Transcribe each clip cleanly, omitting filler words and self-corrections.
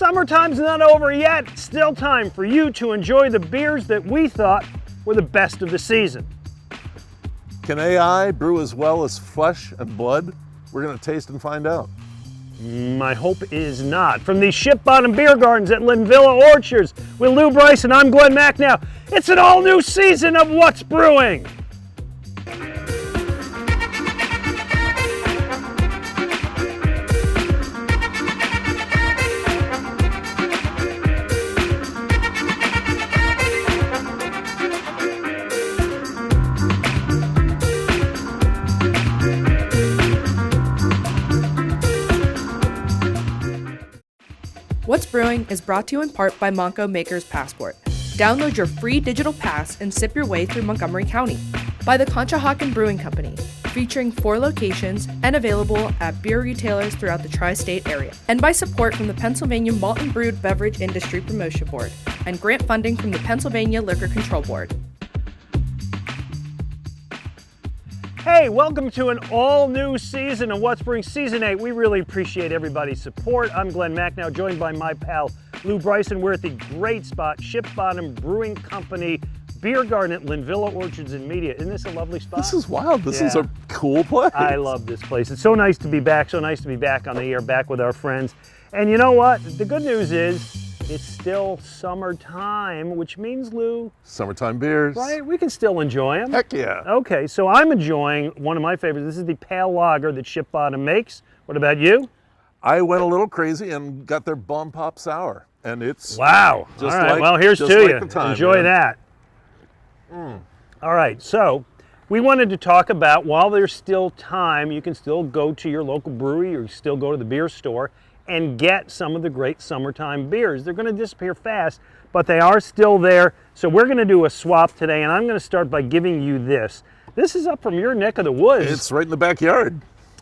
Summertime's not over yet. Still time for you to enjoy the beers that we thought were the best of the season. Can AI brew as well as flesh and blood? We're going to taste and find out. My hope is not. From the Ship Bottom Beer Gardens at LINVILLA Orchards with Lew Bryson, I'm Glen Macnow. It's an all-new season of What's Brewing. What's Brewing is brought to you in part by Monco Maker's Passport. Download your free digital pass and sip your way through Montgomery County. By the Conshohocken Brewing Company, featuring 4 locations and available at beer retailers throughout the tri-state area. And by support from the Pennsylvania Malt and Brewed Beverage Industry Promotion Board and grant funding from the Pennsylvania Liquor Control Board. Hey, welcome to an all-new season of What's Brewing Season 8. We really appreciate everybody's support. I'm Glen Macnow, joined by my pal Lew Bryson. We're at the great spot, Ship Bottom Brewing Company Beer Garden at LINVILLA Orchards and Media. Isn't this a lovely spot? This is wild. This is a cool place. I love this place. It's so nice to be back. So nice to be back on the air, back with our friends. And you know what? The good news is it's still summertime, which means, Lew, Summertime beers. right? We can still enjoy them. Heck yeah. Okay, so I'm enjoying one of my favorites. This is the pale lager that Ship Bottom makes. What about you? I went a little crazy and got their Bomb Pop Sour. And it's Wow. just All right, like, well, here's just to like you. the time, Enjoy man. that. All right, so we wanted to talk about, while there's still time, you can still go to your local brewery or still go to the beer store and get some of the great summertime beers. They're going to disappear fast, but they are still there. So we're going to do a swap today, and I'm going to start by giving you this. This is up from your neck of the woods. It's right in the backyard.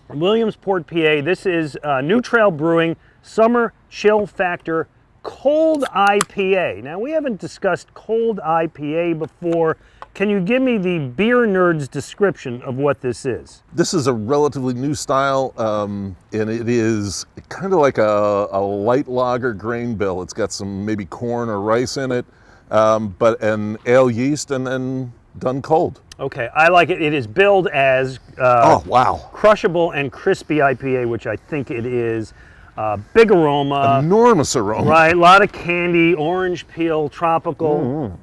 Williamsport, PA. This is New Trail Brewing Summer Chill Factor Cold IPA. Now, we haven't discussed cold IPA before. Can you give me the beer nerd's description of what this is? This is a relatively new style, and it is kind of like a light lager grain bill. It's got some maybe corn or rice in it, but an ale yeast and then done cold. Okay, I like it. It is billed as Oh, wow. crushable and crispy IPA, which I think it is. Big aroma. Enormous aroma. Right, a lot of candy, orange peel, tropical.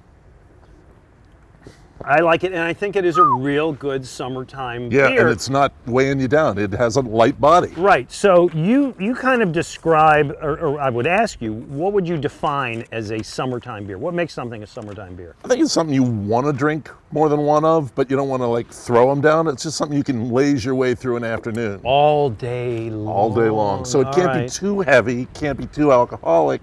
I like it, and I think it is a real good summertime Yeah, beer. and it's not weighing you down. It has a light body. Right, so you kind of describe, or I would ask you, what would you define as a summertime beer? What makes something a summertime beer? I think it's something you want to drink more than one of, but you don't want to like throw them down. It's just something you can laze your way through an afternoon. All day long. All day long. So it can't be too heavy, can't be too alcoholic.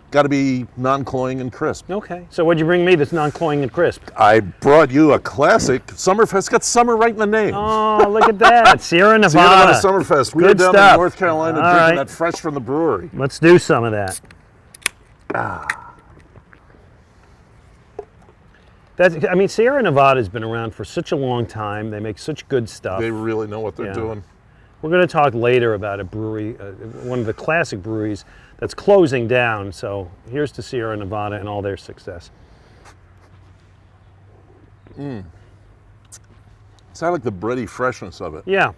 Got to be non-cloying and crisp. Okay, so what'd you bring me that's non-cloying and crisp? I brought you a classic Summerfest. It's got summer right in the name. Oh, look at that, Sierra Nevada. Sierra Nevada Summerfest. We Good were down stuff. in North Carolina All drinking right. that fresh from the brewery. Let's do some of that. I mean, Sierra Nevada's been around for such a long time. They make such good stuff. They really know what they're doing. We're going to talk later about a brewery, one of the classic breweries that's closing down. So here's to Sierra Nevada and all their success. It's I like the bready freshness of it. Yeah.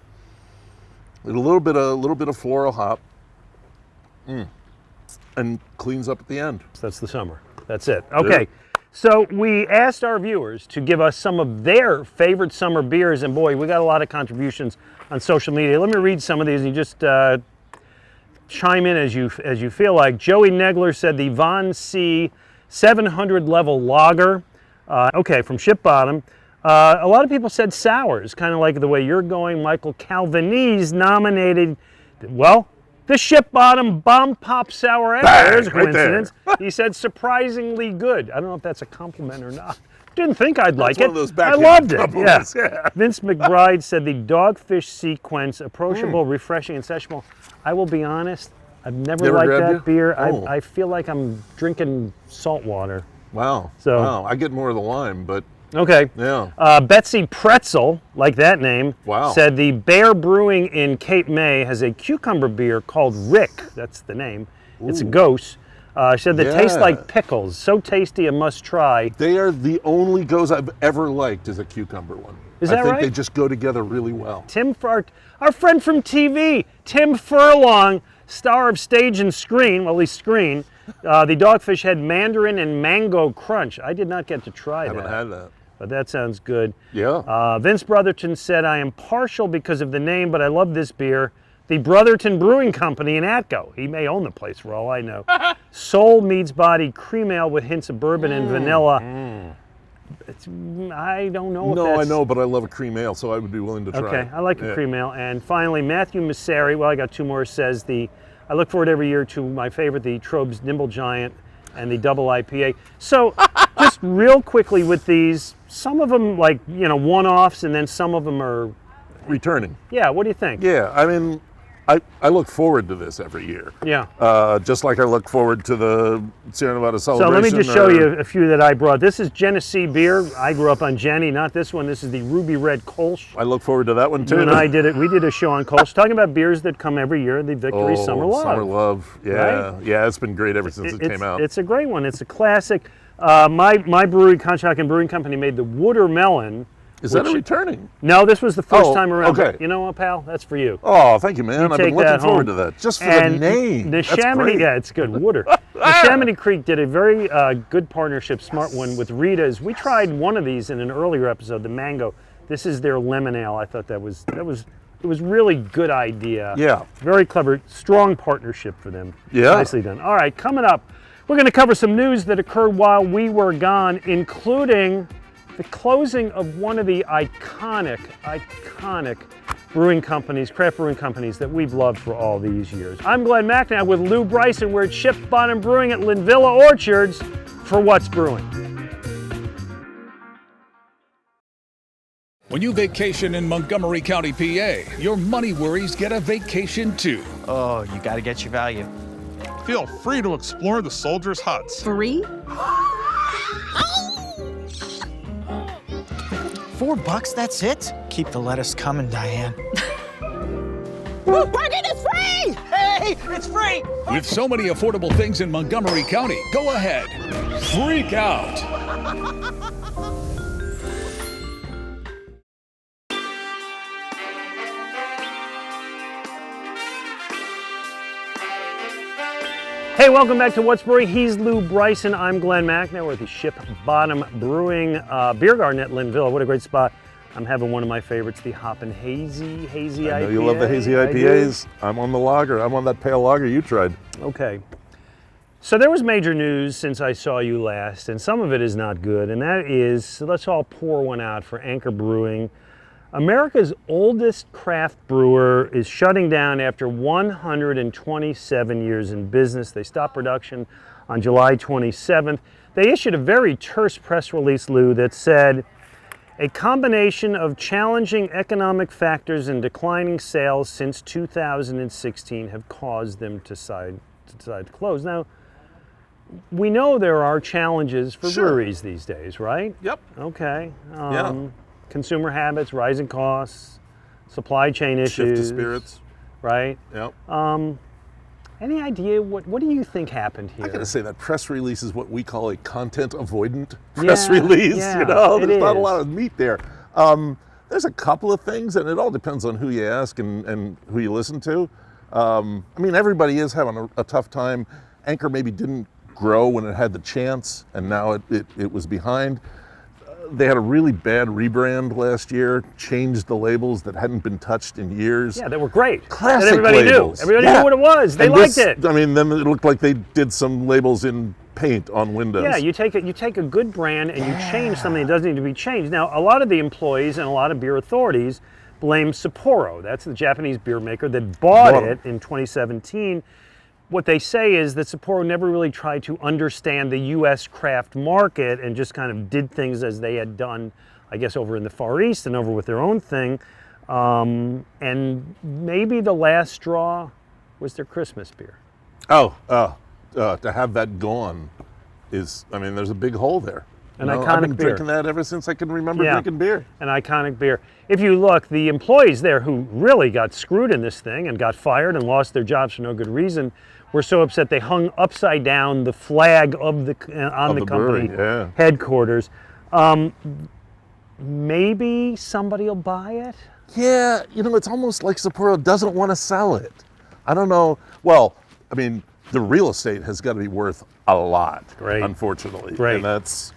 With a little bit of floral hop. And cleans up at the end. That's the summer. That's it. Okay. So we asked our viewers to give us some of their favorite summer beers, and boy, we got a lot of contributions on social media. Let me read some of these, and you just chime in as you feel like. Joey Negler said the Von C 700 level lager. Okay, from Ship Bottom. A lot of people said sours, kind of like the way you're going. Michael Calvanese nominated, well, the Ship Bottom Bomb Pop Sour Ale. There's a coincidence. Right He said surprisingly good. I don't know if that's a compliment or not. Didn't think I'd like One it. of those I backhand loved it. compliments, Yeah. yeah. Vince McBride said the Dogfish Sequence, approachable, refreshing, and sessionable. I will be honest, I've never liked grabbed that you? beer. Oh. I feel like I'm drinking salt water. Wow. So- wow. I get more of the lime, but Okay. Yeah. Betsy Pretzel, like that name, Wow. said the Bear Brewing in Cape May has a cucumber beer called Rick. That's the name. It's a ghost. She said they taste Yeah. like pickles. So tasty, a must try. They are the only goes I've ever liked is a cucumber one. Is that I think right? they just go together really well. Our friend from TV, Tim Furlong, star of Stage and Screen, well, at least Screen, the Dogfish had Mandarin and Mango Crunch. I did not get to try I haven't that. had that. But that sounds good. Yeah. Vince Brotherton said, I am partial because of the name, but I love this beer. The Brotherton Brewing Company in Atco. He may own the place for all I know. Soul meets body cream ale with hints of bourbon and vanilla. I don't know if No, that's... I know, but I love a cream ale, so I would be willing to try Okay, it. I like a cream ale. And finally, Matthew Masseri, well, I got two more, says I look forward every year to my favorite, the Trobe's Nimble Giant and the double IPA. So just real quickly with these, some of them like, one-offs, and then some of them are, Returning. yeah, what do you think? Yeah, I mean, I look forward to this every year. Yeah. Just like I look forward to the Sierra Nevada So celebration. let me just show you a few that I brought. This is Genesee beer. I grew up on Jenny, not this one. This is the Ruby Red Kolsch. I look forward to that one too. You and I did it. We did a show on Kolsch talking about beers that come every year. The Victory Summer Love. Summer Love. Yeah, Right? yeah, it's been great ever since it came out. It's a great one. It's a classic. My brewery, Conshohocken Brewing Company, made the Watermelon. Is that a returning? No, this was the first time around. okay. You know what, pal? That's for you. Oh, thank you, man. I've take been looking that forward home. to that. Just for And the name. The That's Chamonix, great. yeah, it's good. Water. The Chamonix Creek did a very good partnership, smart one with Rita's. We tried one of these in an earlier episode, the mango. This is their lemon ale. I thought it was really good idea. Yeah. Very clever, strong partnership for them. Yeah. Nicely done. All right, coming up, we're going to cover some news that occurred while we were gone, including the closing of one of the iconic brewing companies, craft brewing companies that we've loved for all these years. I'm Glen Macnow with Lew Bryson. We're at Ship Bottom Brewing at LINVILLA Orchards for What's Brewing. When you vacation in Montgomery County, PA, your money worries get a vacation too. Oh, you gotta get your value. Feel free to explore the soldiers' huts. Free? $4, that's it? Keep the lettuce coming, Diane. Parking is free! Hey, it's free! With so many affordable things in Montgomery County, go ahead, freak out. Hey, welcome back to What's Brewing. He's Lew Bryson. I'm Glen Macnow. We're at the Ship Bottom Brewing Beer Garden at LINVILLA. What a great spot. I'm having one of my favorites, the Hoppin' Hazy IPA. I know you love the hazy I do. IPAs. I'm on the lager. I'm on that pale lager you tried. Okay. So there was major news since I saw you last, and some of it is not good, and that is, so let's all pour one out for Anchor Brewing. America's oldest craft brewer is shutting down after 127 years in business. They stopped production on July 27th. They issued a very terse press release, Lou, that said, a combination of challenging economic factors and declining sales since 2016 have caused them to decide to close. Now, we know there are challenges for Sure. breweries these days, right? Yep. Okay. Yeah. Consumer habits, rising costs, supply chain issues. Shift to spirits. Right? Yep. Any idea what do you think happened here? I gotta say that press release is what we call a content avoidant press Yeah, release. yeah, You know, it there's not a is. lot of meat there. There's a couple of things, and it all depends on who you ask and who you listen to. I mean, everybody is having a tough time. Anchor maybe didn't grow when it had the chance, and now it was behind. They had a really bad rebrand last year, changed the labels that hadn't been touched in years. Yeah, they were great. Classic that everybody labels. knew. Everybody Yeah. knew what it was. They And liked this- it. I mean, then it looked like they did some labels in paint on windows. Yeah, you take a good brand and you change something that doesn't need to be changed. Now, a lot of the employees and a lot of beer authorities blame Sapporo. That's the Japanese beer maker that bought Bought it in 2017. What they say is that Sapporo never really tried to understand the U.S. craft market and just kind of did things as they had done, I guess, over in the Far East and over with their own thing. And maybe the last straw was their Christmas beer. To have that gone is, I mean, there's a big hole there. An I've iconic been beer. drinking that ever since I can remember Yeah. drinking beer. An iconic beer. If you look, the employees there who really got screwed in this thing and got fired and lost their jobs for no good reason were so upset they hung upside down the flag of the on the company brewery, yeah. headquarters. Maybe somebody will buy it. Yeah, it's almost like Sapporo doesn't want to sell it. I don't know. Well, I mean, the real estate has got to be worth a lot, Great. unfortunately. Great. And that's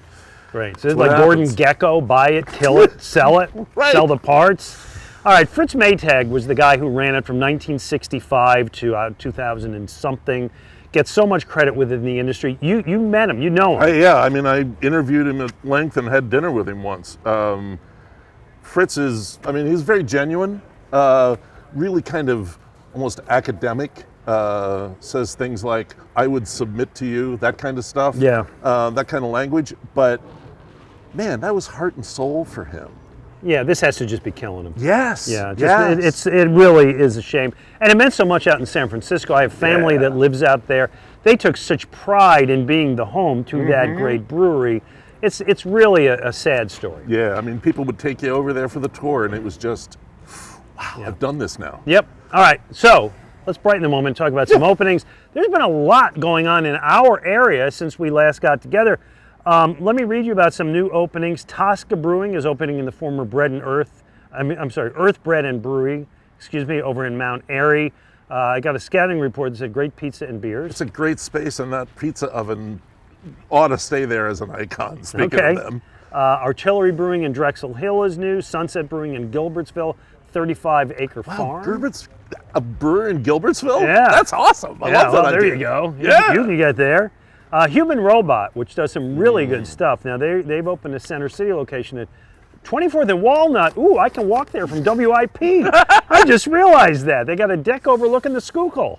Great. So it's what like Gordon happens. Gekko, buy it, kill it, sell it, Right. sell the parts. All right, Fritz Maytag was the guy who ran it from 1965 to 2000 and something. Gets so much credit within the industry. You met him, you know him. Yeah, I mean, I interviewed him at length and had dinner with him once. Fritz is, I mean, he's very genuine, really kind of almost academic, says things like, I would submit to you, that kind of stuff. Yeah. That kind of language. But man, that was heart and soul for him. Yeah, this has to just be killing him. Yes. Yeah, just, yes. it really is a shame. And it meant so much out in San Francisco. I have family Yeah. that lives out there. They took such pride in being the home to that great brewery. It's really a sad story. Yeah, I mean, people would take you over there for the tour, and it was just, wow, I've done this now. Yep. All right, so let's brighten the moment and talk about some openings. There's been a lot going on in our area since we last got together. Let me read you about some new openings. Tosca Brewing is opening in the former Earth Bread and Brewery, over in Mount Airy. I got a scouting report that said great pizza and beers. It's a great space, and that pizza oven ought to stay there as an icon, speaking of them. Artillery Brewing in Drexel Hill is new. Sunset Brewing in Gilbertsville, 35-acre farm. Gilbert's a brewer in Gilbertsville? Yeah. That's awesome. I love that there idea. you go. Yeah. You can get there. Human Robot, which does some really good stuff. Now, they've opened a Center City location at 24th and Walnut. Ooh, I can walk there from WIP. I just realized that. They got a deck overlooking the Schuylkill.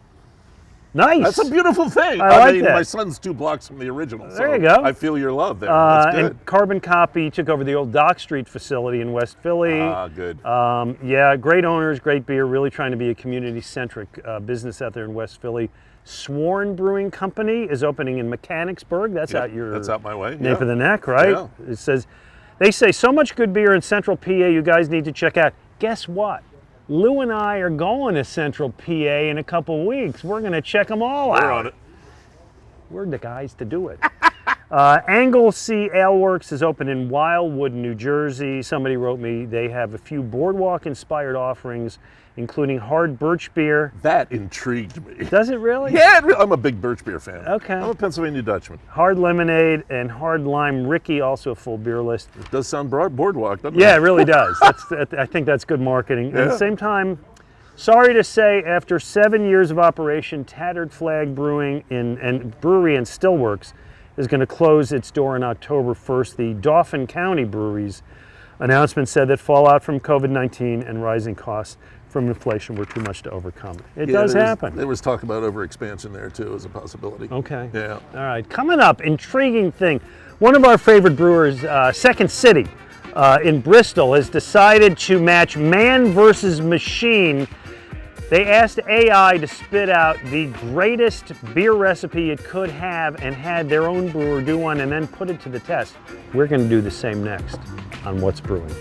Nice. That's a beautiful thing. I like mean, that. my son's 2 blocks from the original. There so you go. I feel your love there. That's good. And Carbon Copy took over the old Dock Street facility in West Philly. Good. Yeah, great owners, great beer, really trying to be a community-centric business out there in West Philly. Sworn Brewing Company is opening in Mechanicsburg. That's Yep, out your that's out my way. nape of the neck, right? Yeah. It says, they say so much good beer in Central PA you guys need to check out. Guess what? Lou and I are going to Central PA in a couple weeks. We're going to check them all out. We're on it. We're the guys to do it. Anglesey Ale Works is open in Wildwood, New Jersey. Somebody wrote me they have a few boardwalk-inspired offerings, including hard birch beer. That intrigued me. Does it really? Yeah, I'm a big birch beer fan. Okay. I'm a Pennsylvania Dutchman. Hard lemonade and hard lime Ricky, also a full beer list. It does sound boardwalk, doesn't Yeah, it? it really does. I think that's good marketing. At the Yeah. same time, sorry to say, after 7 years of operation, Tattered Flag Brewing and Brewery and Stillworks is going to close its door on October 1st. The Dauphin County breweries announcement said that fallout from COVID-19 and rising costs from inflation were too much to overcome. It does happen. There was talk about overexpansion there too as a possibility. Okay. Yeah. All right. Coming up, intriguing thing. One of our favorite brewers, Second City in Bristol, has decided to match man versus machine. They asked AI to spit out the greatest beer recipe it could have and had their own brewer do one and then put it to the test. We're going to do the same next on What's Brewing.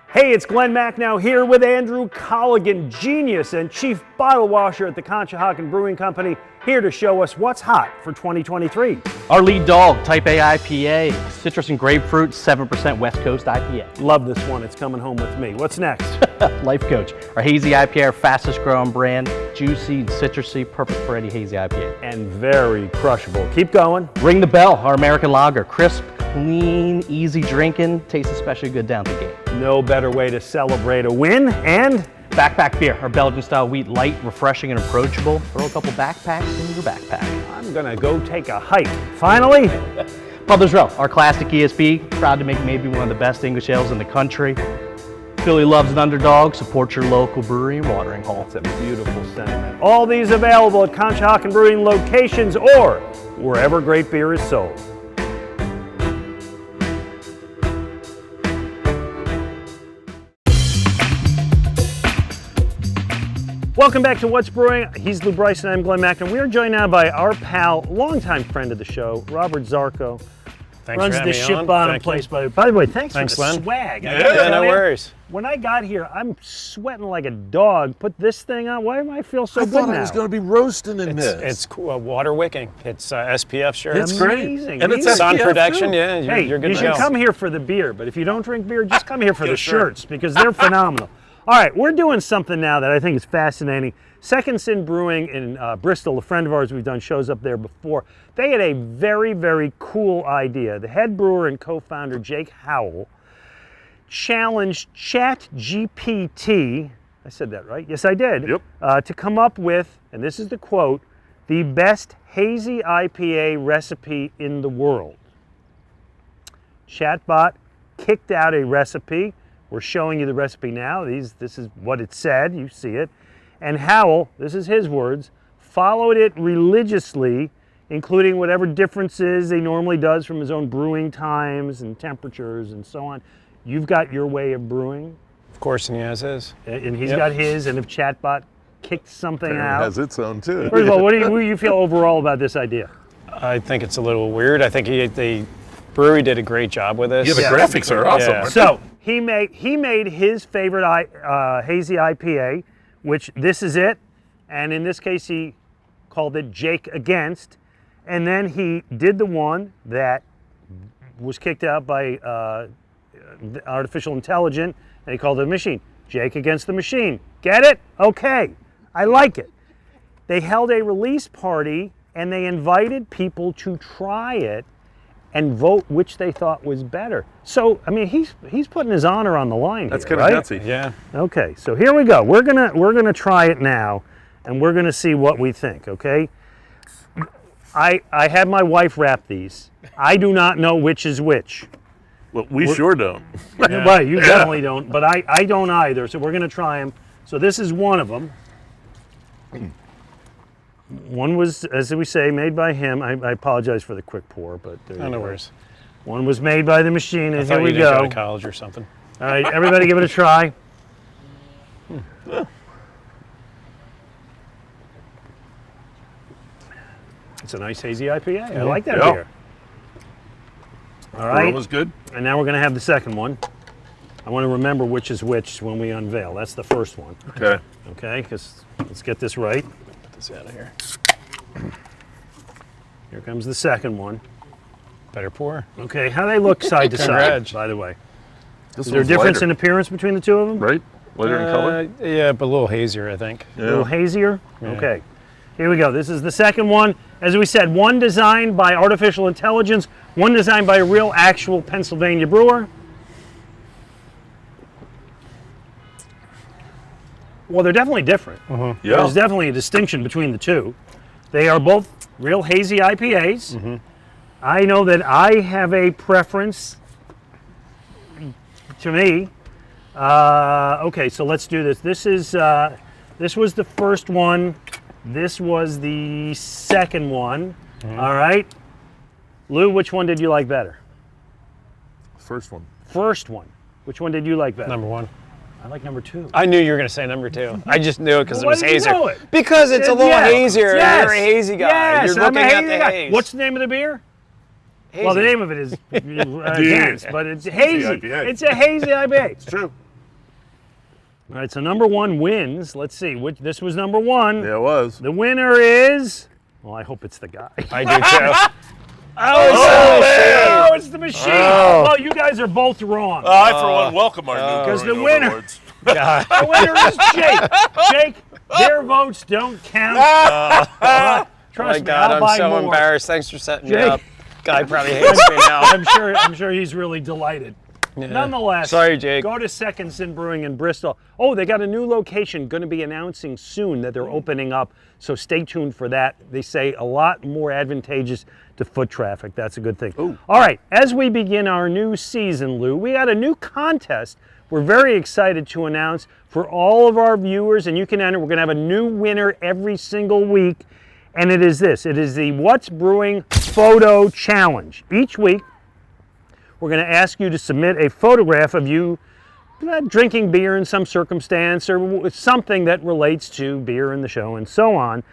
Hey, it's Glen Macnow here with Andrew Colligan, genius and chief bottle washer at the Conshohocken Brewing Company, here to show us what's hot for 2023. Our lead dog, Type A IPA, citrus and grapefruit, 7% West Coast IPA. Love this one. It's coming home with me. What's next? Life Coach, our hazy IPA, our fastest growing brand, juicy and citrusy, perfect for any hazy IPA. And very crushable. Keep going. Ring the Bell, our American lager, crisp, clean, easy drinking, tastes especially good down the gate. No better way to celebrate a win. And Backpack beer, our Belgian style wheat, light, refreshing, and approachable. Throw a couple backpacks in your backpack. I'm gonna go take a hike. Finally, Publish Row, our classic ESB, proud to make maybe one of the best English ales in the country. Philly loves an underdog, support your local brewery and watering hole. it's a beautiful sentiment. All these available at Conshohocken Brewing locations or wherever great beer is sold. Welcome back to What's Brewing. He's Lew Bryson, I'm Glen Macnow. We are joined now by our pal, longtime friend of the show, Robert Zarko. Thanks Runs for having the me Ship on. Bottom Thank place. you. By the way, thanks Thanks, for the Glenn. swag. Yeah, no worries. When I got here, I'm sweating like a dog. Put this thing on. Why do I feel so I good thought now? I was going to be roasting in this. It's cool, water wicking. It's SPF shirt. It's amazing. great. And it's sun SPF protection. too. Yeah, Hey, you're good you to should go. come here for the beer, but if you don't drink beer, just come here for Get the a shirt. shirts because they're phenomenal. All right, we're doing something now that I think is fascinating. Second Sin Brewing in Bristol, a friend of ours, we've done shows up there before. They had a very, very cool idea. The head brewer and co-founder, Jake Howell, challenged ChatGPT, I said that right? Yes, I did. Yep. To come up with, and this is the quote, the best hazy IPA recipe in the world. Chatbot kicked out a recipe. We're showing you the recipe now. This is what it said. You see it. And Howell, this is his words, followed it religiously, including whatever differences he normally does from his own brewing times and temperatures and so on. You've got your way of brewing, Of course, and he has his. and he's Yep. got his. And if Chatbot kicked something It out, has its own too. first of all, what do you feel overall about this idea? I think it's a little weird. I think the brewery did a great job with this. Yeah, the Yeah. graphics are awesome. Yeah. aren't So he made his favorite hazy IPA, which this is it, and in this case he called it Jake Against, and then he did the one that was kicked out by artificial intelligence, and he called it Machine. Jake Against the Machine. Get it? Okay, I like it. They held a release party and they invited people to try it and vote which they thought was better. So, I mean, he's putting his honor on the line. That's here, kind right? of gutsy. Yeah. Okay, so here we go. We're gonna try it now, and we're gonna see what we think. Okay. I had my wife wrap these. I do not know which is which. Well, we sure don't. Well, you definitely don't, but I don't either. So we're gonna try them. So this is one of them. One was, as we say, made by him. I apologize for the quick pour, but there you No go. worries. One was made by the machine, I and thought here we you didn't go go. to college or something. All right, everybody, give it a try. It's a nice hazy IPA. I like that Yeah. beer. All right, was good. and now we're going to have the second one. I want to remember which is which when we unveil. That's the first one. Okay. Okay, because let's get this right. Get this out of here. Here comes the second one. Better pour. Okay, how they look side to side, Congrats. by the way. This Is there a one's difference lighter, in appearance between the two of them? right? Lighter in color. Yeah, but a little hazier, I think. A little hazier? Yeah. Okay. Here we go. This is the second one. As we said, one designed by artificial intelligence, one designed by a real, actual Pennsylvania brewer. Well, they're definitely different. Yeah. There's definitely a distinction between the two. They are both real hazy IPAs. I know that I have a preference to me. Okay, so let's do this. This was the first one. This was the second one. All right. Lou, which one did you like better? First one. First one. Which one did you like better? Number one. I like number two. I knew you were going to say number two. I just knew it because Well, it was why did you hazier. know it? Because it's a little Yes, hazier. yes, You're a hazy guy. Yes, You're I'm looking a at hazy the guy. haze. What's the name of the beer? hazy? Well, the name of it is against, but it's hazy. IPA. It's a hazy IPA. It's true. All right, so number one wins. Let's see. This was number one. Yeah, it was. The winner is. Well, I hope it's the guy. I do too. Oh, it's the machine. Well, you guys are both wrong. I, for one, welcome our new Because the brewing winner- overlords. The winner is Jake. Jake, their votes don't count. Trust My me, God, I'll I'm buy so more. embarrassed. Thanks for setting me Jake. up. Guy probably hates me now. I'm sure he's really delighted. Yeah. Nonetheless, Sorry, Jake. go to Second Sin Brewing in Bristol. Oh, they got a new location going to be announcing soon that they're opening up, so stay tuned for that. They say a lot more advantageous to foot traffic. That's a good thing. Ooh. All right, as we begin our new season, Lou, we got a new contest we're very excited to announce for all of our viewers, and you can enter. We're going to have a new winner every single week, and it is this. It is the What's Brewing Photo Challenge. Each week, we're going to ask you to submit a photograph of you drinking beer in some circumstance or something that relates to beer in the show and so on.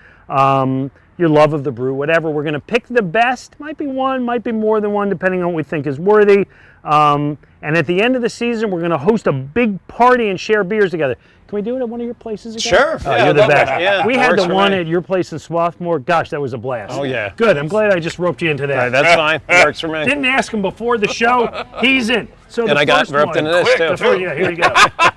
Your love of the brew, whatever. We're going to pick the best. Might be one, might be more than one, depending on what we think is worthy. And at the end of the season, we're going to host a big party and share beers together. Can we do it at one of your places again? Sure. Oh, Yeah, you're the love best. that. Yeah, we had works the for one me. at your place in Swarthmore. Gosh, that was a blast. Oh, yeah. Good. I'm glad I just roped you into that. All right, that's fine. It works for me. Didn't ask him before the show. He's in. So And the I got first roped one, into this, too. Yeah, here you go.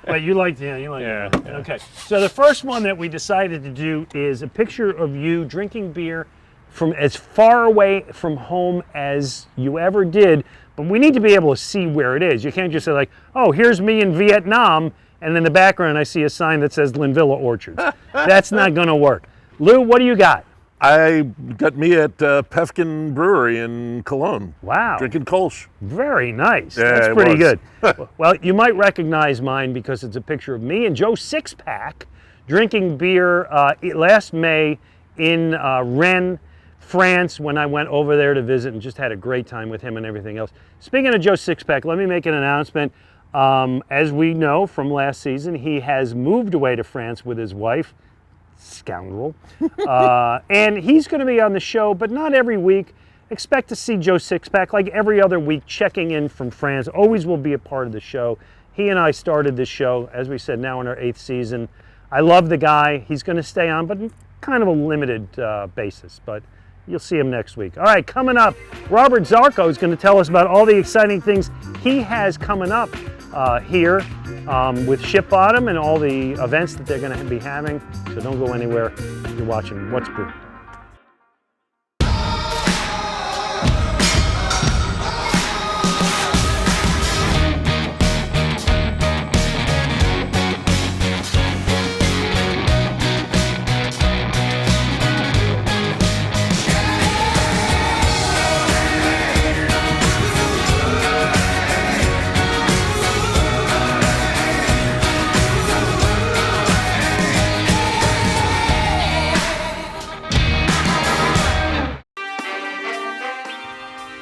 Wait, you like it. Yeah. Okay. So the first one that we decided to do is a picture of you drinking beer from as far away from home as you ever did, but we need to be able to see where it is. You can't just say like, oh, here's me in Vietnam, and in the background I see a sign that says LINVILLA Orchards. That's not going to work. Lou, what do you got? I got me at Pefkin Brewery in Cologne. Wow. Drinking Kolsch. Very nice. Yeah, That's it pretty was. good. Well, you might recognize mine because it's a picture of me and Joe Sixpack drinking beer last May in Rennes, France, when I went over there to visit and just had a great time with him and everything else. Speaking of Joe Sixpack, let me make an announcement. As we know from last season, he has moved away to France with his wife, scoundrel, and he's going to be on the show, but not every week. Expect to see Joe Sixpack like every other week checking in from France. Always will be a part of the show. He and I started this show, as we said, now in our 8th season. I love the guy. He's going to stay on, but kind of a limited basis, but you'll see him next week. All right, coming up, Robert Zarko is going to tell us about all the exciting things he has coming up here with Ship Bottom and all the events that they're going to be having. So don't go anywhere. You're watching What's Brewing.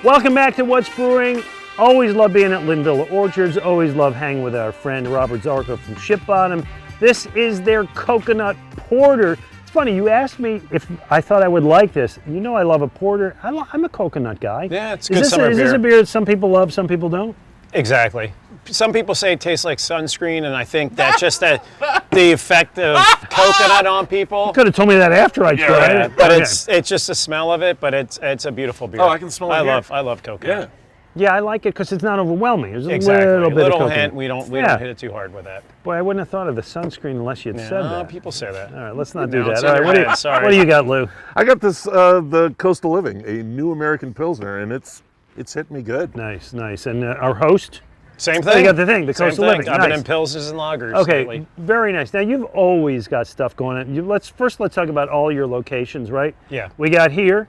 Welcome back to What's Brewing. Always love being at LINVILLA Orchards. Always love hanging with our friend Robert Zarko from Ship Bottom. This is their coconut porter. It's funny, you asked me if I thought I would like this. You know I love a porter. I'm a coconut guy. Yeah, it's good summer Is beer. this a beer that some people love, some people don't? Exactly. Some people say it tastes like sunscreen, and I think that's just the effect of coconut on people. You could have told me that after I tried Yeah, it. but Okay. it's just the smell of it. But it's a beautiful beer. Oh, I can smell it here. I love coconut. Yeah, I like it because it's not overwhelming. There's a Exactly. little bit of little coconut. hint. We don't Yeah. hit it too hard with that. Boy, I wouldn't have thought of the sunscreen unless you'd said No, that. people say that. All right, let's not do No, it's that. All in right, your head, sorry. what do you got, Lou? I got this the Coastal Living, a new American Pilsner, and it's hit me good. Nice, nice. And our host? Same Oh, thing. you got the thing, the Same Coastal thing. Living. I've been Nice. in pilsners and lagers Okay, lately. very nice. Now you've always got stuff going on. Let's talk about all your locations, right? Yeah. We got here.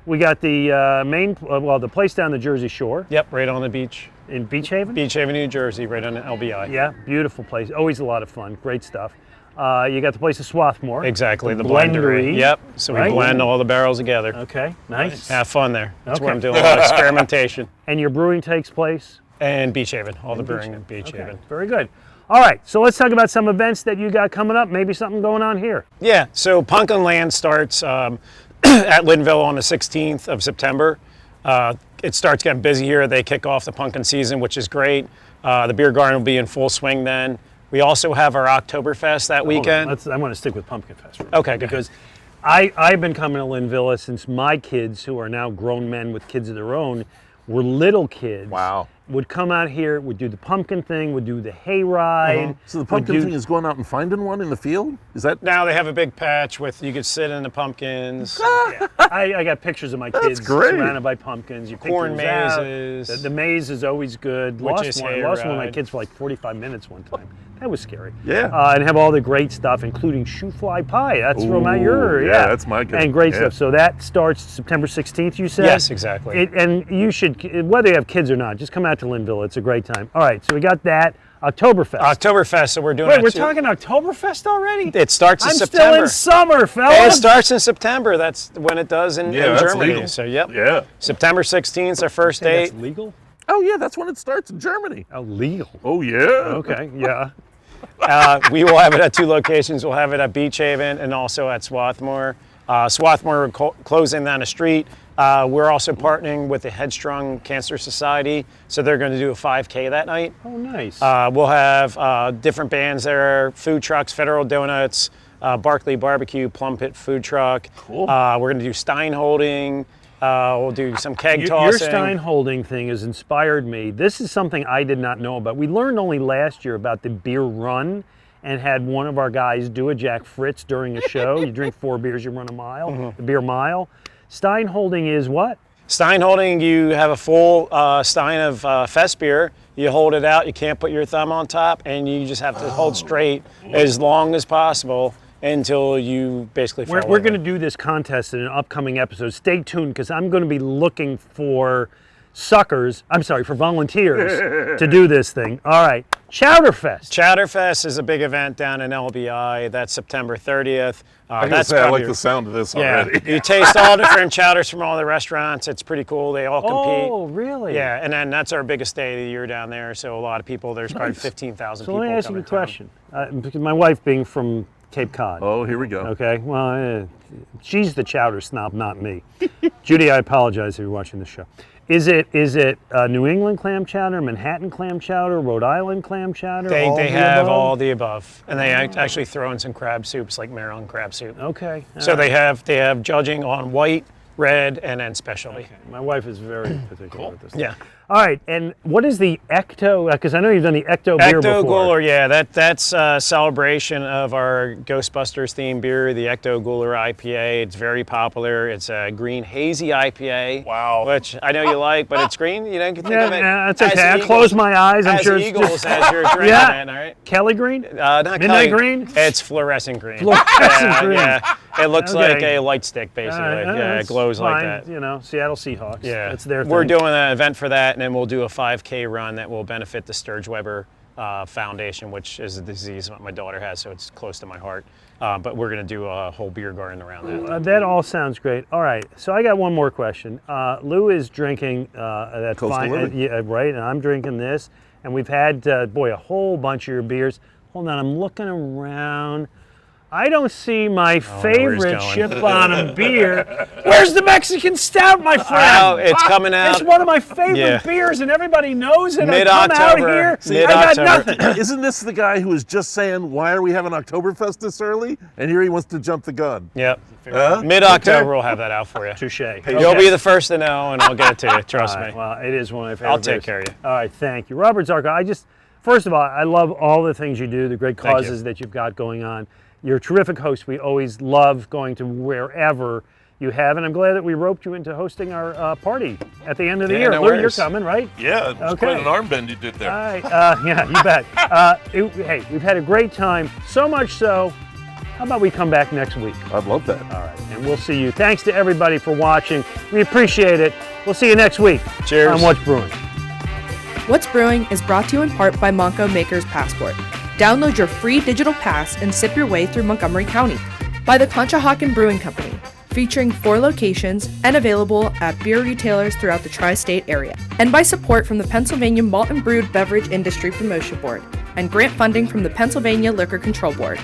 We got the main, the place down the Jersey Shore Yep, right on the beach. in Beach Haven. Beach Haven, New Jersey, right on the LBI. Yeah, beautiful place. Always a lot of fun. Great stuff. You got the place at Swarthmore. Exactly, the blendery. blendery. Yep, so we Right. blend all the barrels together. Okay, nice. Have fun there. That's where Okay. I'm doing a lot of experimentation. And your brewing takes place? And Beach Haven, all the brewing in Beach Okay, Haven. very good. All right, so let's talk about some events that you got coming up. Maybe something going on here. Yeah, so Pumpkin Land starts at LINVILLA on the 16th of September. It starts getting busy here. They kick off the pumpkin season, which is great. The beer garden will be in full swing then. We also have our Oktoberfest that weekend. I want to stick with Pumpkin Fest. Okay, go because I've been coming to LINVILLA since my kids, who are now grown men with kids of their own, were little kids. Wow. Would come out here, would do the pumpkin thing, would do the hayride. So the pumpkin thing is going out and finding one in the field? Is that? Now they have a big patch with, you could sit in the pumpkins. I got pictures of my kids great. surrounded by pumpkins. You pick Corn yours out. mazes. The maze is always good. Which Lost is one of my hayride. kids for like 45 minutes one time. That was scary. Yeah. And have all the great stuff, including shoe fly pie. That's from out your, Ooh, yeah, that's my kid. And great Yeah. stuff. So that starts September 16th, you said? Yes, exactly. And you should, whether you have kids or not, just come out to LINVILLA. It's a great time. All right, so we got that. Oktoberfest. Oktoberfest, so we're doing Wait, that we're too. talking Oktoberfest already? It starts in I'm September. still in summer, fellas. It starts in September. That's when it does in Yeah, that's Germany. legal. So, yep. Yeah. September 16th is our first date. That's legal? Oh yeah, that's when it starts in Germany. Oh, legal. Oh yeah. Okay, yeah. We will have it at 2 locations. We'll have it at Beach Haven and also at Swarthmore. Swarthmore, we're closing down the street. We're also partnering with the Headstrong Cancer Society, so they're going to do a 5K that night. Oh, nice. We'll have different bands there, food trucks, Federal Donuts, Barkley Barbecue, Plum Pit Food Truck. Cool. We're going to do Stein holding. We'll do some keg Your tossing. Stein holding thing has inspired me. This is something I did not know about. We learned only last year about the beer run and had one of our guys do a Jack Fritz during a show. You drink 4 beers, you run a mile, the beer mile. Stein holding is what? Stein holding, you have a full stein of fest beer. You hold it out, you can't put your thumb on top, and you just have to hold straight as long as possible until you basically fall We're over. going to do this contest in an upcoming episode. Stay tuned because I'm going to be looking for for volunteers to do this thing. All right, Chowderfest. Chowderfest is a big event down in LBI. That's September 30th. I gotta That's say, I like probably the sound of this yeah. already. You taste all different chowders from all the restaurants. It's pretty cool. They all compete. Oh, really? Yeah, and then that's our biggest day of the year down there. So a lot of people. There's probably 15,000 So people. let me ask you coming a to town. question. Because my wife being from Cape Cod. Oh, here we go. Okay, well, she's the chowder snob, not me. Judy, I apologize if you're watching this show. Is it New England clam chowder, Manhattan clam chowder, Rhode Island clam chowder? They all the have above? all the above, and they actually throw in some crab soups like Maryland crab soup. Okay. So they have judging on white, red, and then specialty. My wife is very particular with this. Yeah. All right, and what is the Ecto? Because I know you've done the Ecto beer Ecto before. Cooler, yeah, that's a celebration of our Ghostbusters themed beer, the Ecto Cooler IPA. It's very popular. It's a green hazy IPA. Wow. Which I know you like, but it's green. You don't think of it. Yeah, that's as okay. I Eagles- close my eyes. I'm as sure it's Eagles just as you're drinking Yeah. it, all right? Kelly green. Not Midnight Kelly. green? It's fluorescent green. Fluorescent green. Yeah. It looks Okay. like a light stick, basically. Yeah, it that's glows like fine. that. You know, Seattle Seahawks. Yeah, it's their We're thing. doing an event for that, and then we'll do a 5K run that will benefit the Sturge-Weber Foundation, which is a disease that my daughter has, so it's close to my heart. But we're going to do a whole beer garden around that. That all sounds great. All right, so I got one more question. Lou is drinking that Coastal Living. yeah, right, and I'm drinking this, and we've had a whole bunch of your beers. Hold on, I'm looking around. I don't see my favorite going. chip bottom beer. Where's the Mexican Stout, my friend? Oh, it's coming out. It's one of my favorite Yeah. beers, and everybody knows it. I come out Mid-October. here, I got nothing. Isn't this the guy who was just saying, why are we having Oktoberfest this early? And here he wants to jump the gun. Yep. Huh? Mid-October, Okay. we'll have that out for you. Touche. You'll be the first to know, and I'll get it to you. Trust All me. right, well, it is one of my favorite I'll take beers. care of you. All right, thank you. Robert Zarko, first of all, I love all the things you do, the great Thank you. causes that you've got going on. You're a terrific host. We always love going to wherever you have, and I'm glad that we roped you into hosting our party at the end of the Yeah, year. no Lou, you're worries. coming, right? Yeah, it was Okay. quite an armbend you did there. All right, yeah, you bet. Hey, we've had a great time, so much so, how about we come back next week? I'd love that. All right, and we'll see you. Thanks to everybody for watching. We appreciate it. We'll see you next week. Cheers. On What's Brewing. What's Brewing is brought to you in part by Monco Maker's Passport. Download your free digital pass and sip your way through Montgomery County. By the Conshohocken Brewing Company, featuring 4 locations and available at beer retailers throughout the tri-state area. And by support from the Pennsylvania Malt and Brewed Beverage Industry Promotion Board and grant funding from the Pennsylvania Liquor Control Board.